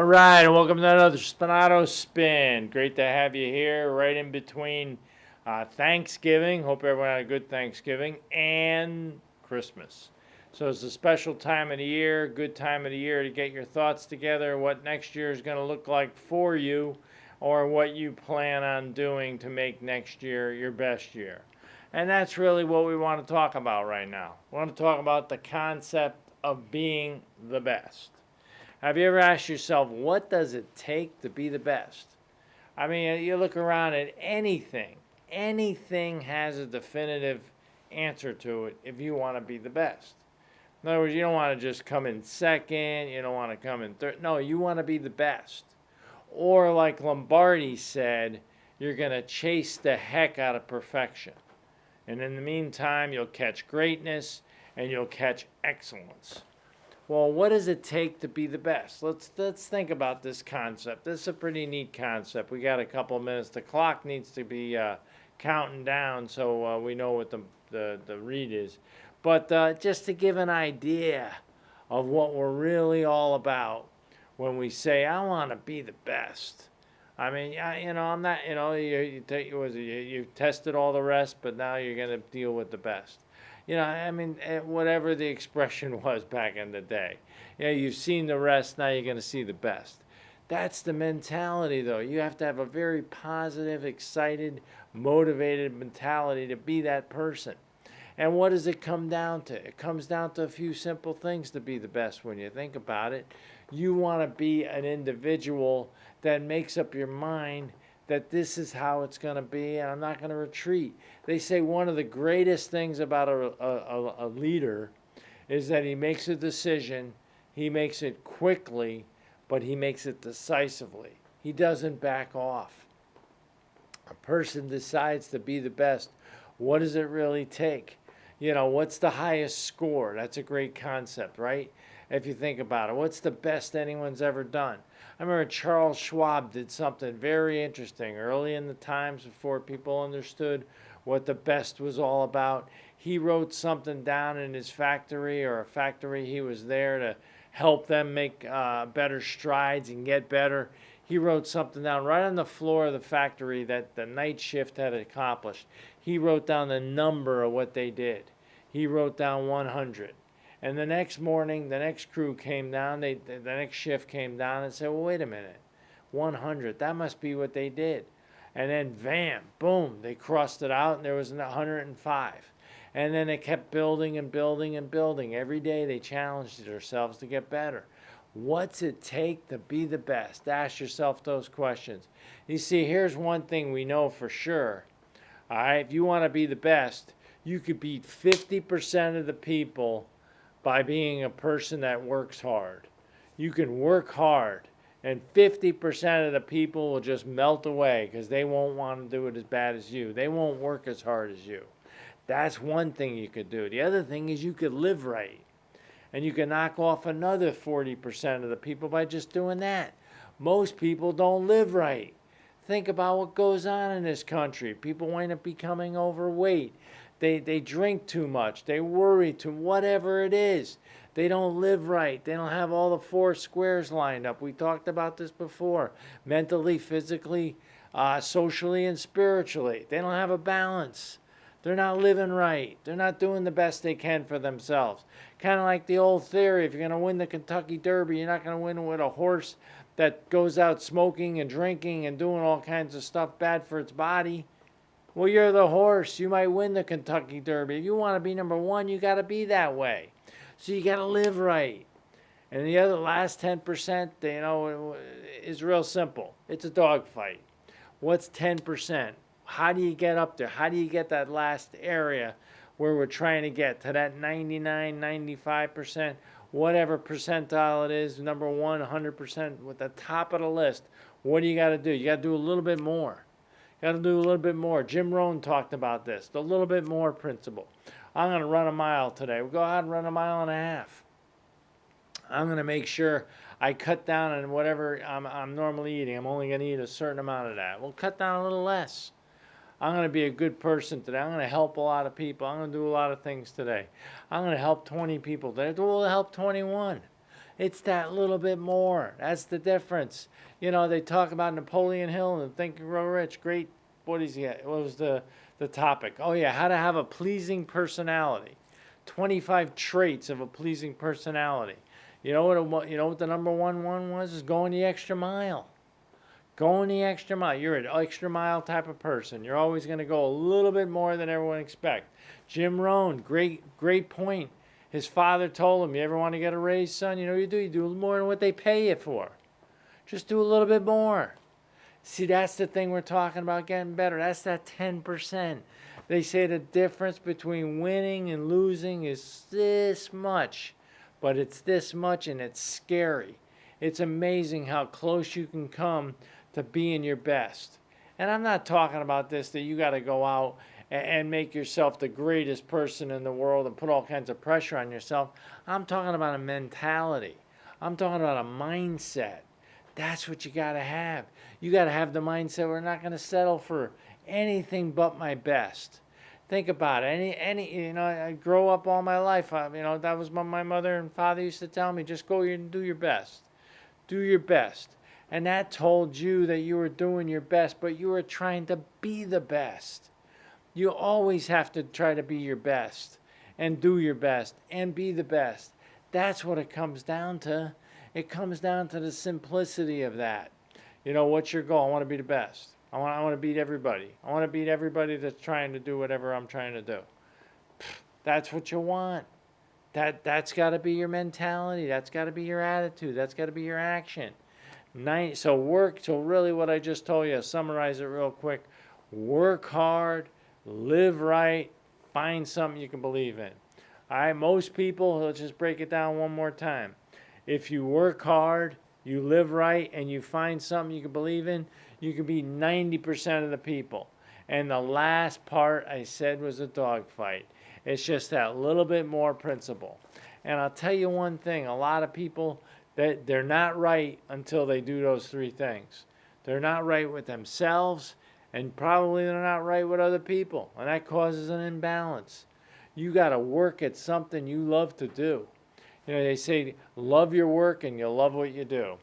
All right, and welcome to another Spinato Spin. Great to have you here right in between Thanksgiving. Hope everyone had a good Thanksgiving and Christmas. So it's a special time of the year, good time of the year to get your thoughts together, what next year is going to look like for you, or what you plan on doing to make next year your best year. And that's really what we want to talk about right now. We want to talk about the concept of being the best. Have you ever asked yourself, what does it take to be the best? I mean, you look around at anything has a definitive answer to it if you want to be the best. In other words, you don't want to just come in second, you don't want to come in third. No, you want to be the best. Or, like Lombardi said, you're going to chase the heck out of perfection. And in the meantime, you'll catch greatness and you'll catch excellence. Well, what does it take to be the best? Let's think about this concept. This is a pretty neat concept. We got a couple of minutes. The clock needs to be counting down so we know what the read is. But just to give an idea of what we're really all about when we say, I want to be the best. I mean, I'm not, you tested all the rest, but now you're going to deal with the best. Whatever the expression was back in the day. You've seen the rest, now you're going to see the best. That's the mentality, though. You have to have a very positive, excited, motivated mentality to be that person. And what does it come down to? It comes down to a few simple things to be the best when you think about it. You want to be an individual that makes up your mind that this is how it's going to be, and I'm not going to retreat. They say one of the greatest things about a leader is that he makes a decision, he makes it quickly, but he makes it decisively. He doesn't back off. A person decides to be the best. What does it really take? What's the highest score? That's a great concept, right? If you think about it, what's the best anyone's ever done? I remember Charles Schwab did something very interesting early in the times before people understood what the best was all about. He wrote something down in his factory or a factory he was there to help them make better strides and get better. He wrote something down right on the floor of the factory that the night shift had accomplished. He wrote down the number of what they did. He wrote down 100. And the next morning, the next crew came down, the next shift came down and said, well, wait a minute, 100, that must be what they did. And then, bam, boom, they crossed it out and there was 105. And then they kept building and building and building. Every day they challenged themselves to get better. What's it take to be the best? Ask yourself those questions. You see, here's one thing we know for sure. All right, if you want to be the best, you could beat 50% of the people by being a person that works hard. You can work hard, and 50% of the people will just melt away because they won't want to do it as bad as you. They won't work as hard as you. That's one thing you could do. The other thing is you could live right. And you can knock off another 40% of the people by just doing that. Most people don't live right. Think about what goes on in this country. People wind up becoming overweight. They drink too much. They worry too, whatever it is. They don't live right. They don't have all the four squares lined up. We talked about this before. Mentally, physically, socially, and spiritually. They don't have a balance. They're not living right. They're not doing the best they can for themselves. Kind of like the old theory, if you're going to win the Kentucky Derby, you're not going to win with a horse that goes out smoking and drinking and doing all kinds of stuff bad for its body. Well, you're the horse. You might win the Kentucky Derby. If you want to be number one, you got to be that way. So you got to live right. And the other last 10%, is real simple. It's a dogfight. What's 10%? How do you get up there? How do you get that last area where we're trying to get to that 99, 95%, whatever percentile it is, number 100% with the top of the list? What do you got to do? You got to do a little bit more. Got to do a little bit more. Jim Rohn talked about this, the little bit more principle. I'm going to run a mile today. We'll go out and run a mile and a half. I'm going to make sure I cut down on whatever I'm normally eating. I'm only going to eat a certain amount of that. We'll cut down a little less. I'm going to be a good person today. I'm going to help a lot of people. I'm going to do a lot of things today. I'm going to help 20 people today. We'll help 21. It's that little bit more. That's the difference. You know, they talk about Napoleon Hill and Think and Grow Rich. Great. What is he? What was the topic? Oh yeah, how to have a pleasing personality. 25 traits of a pleasing personality. You know what the number one was? Is going the extra mile. Going the extra mile. You're an extra mile type of person. You're always going to go a little bit more than everyone expects. Jim Rohn, great point. His father told him, "You ever want to get a raise, son? You know what you do? You do more than what they pay you for. Just do a little bit more." See, that's the thing we're talking about getting better. That's that 10%. They say the difference between winning and losing is this much, but it's this much and it's scary. It's amazing how close you can come to being your best. And I'm not talking about this that you got to go out and make yourself the greatest person in the world and put all kinds of pressure on yourself. I'm talking about a mentality. I'm talking about a mindset. That's what you got to have. You got to have the mindset we're not going to settle for anything but my best. Think about it. I grow up all my life. That was what my mother and father used to tell me. Just go and do your best. Do your best. And that told you that you were doing your best, but you were trying to be the best. You always have to try to be your best and do your best and be the best. That's what it comes down to. It comes down to the simplicity of that. What's your goal? I want to be the best. I want to beat everybody. I want to beat everybody that's trying to do whatever I'm trying to do. That's what you want. That's got to be your mentality. That's got to be your attitude. That's got to be your action. So really what I just told you, summarize it real quick. Work hard, live right, find something you can believe in. All right, most people, let's just break it down one more time. If you work hard, you live right, and you find something you can believe in, you can be 90% of the people. And the last part I said was a dogfight. It's just that little bit more principle. And I'll tell you one thing, a lot of people, that they're not right until they do those three things. They're not right with themselves, and probably they're not right with other people. And that causes an imbalance. You got to work at something you love to do. They say, love your work and you'll love what you do.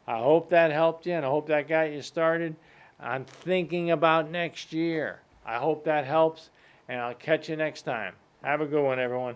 I hope that helped you, and I hope that got you started on thinking about next year. I hope that helps, and I'll catch you next time. Have a good one, everyone.